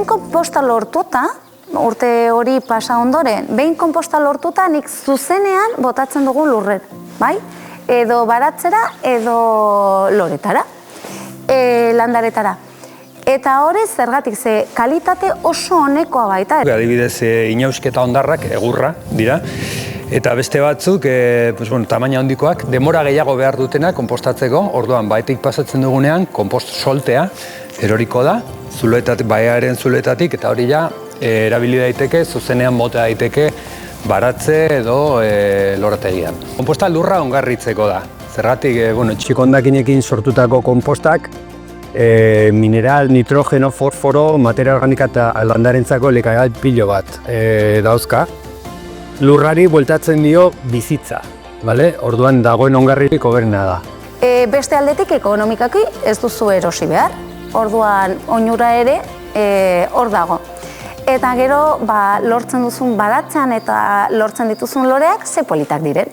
behin konposta lortuta, urte hori pasa ondoren, behin konposta lortuta nik zuzenean botatzen dugu lurrer, bai? Edo baratzera, edo loretara, landaretara. Eta hori zergatik, ze kalitate oso onekoa baita. Adibidez, inausketa hondarrak egurra dira, eta beste batzuk, tamaina handikoak, denbora gehiago behar dutena konpostatzeko, orduan baetik pasatzen dugunean, konpost soltea eroriko da, baiaren zuloetatik, eta hori ja, erabili daiteke, zuzenean bota daiteke, baratze edo lorategian. Konposta lurra ongarritzeko da. Zergatik, txiko hondakinekin sortutako konpostak, mineral, nitrogeno, fosforo, materia organika eta landarentzako elikagai pilo bat dauzka. Lurrari bueltatzen dio bizitza, orduan dagoen ongarririk hoberena da. Beste aldetik ekonomikaki ez duzu erosi behar, orduan oinura ere hor dago. Eta gero lortzen duzun baratzean eta lortzen dituzun loreak ze politak diren.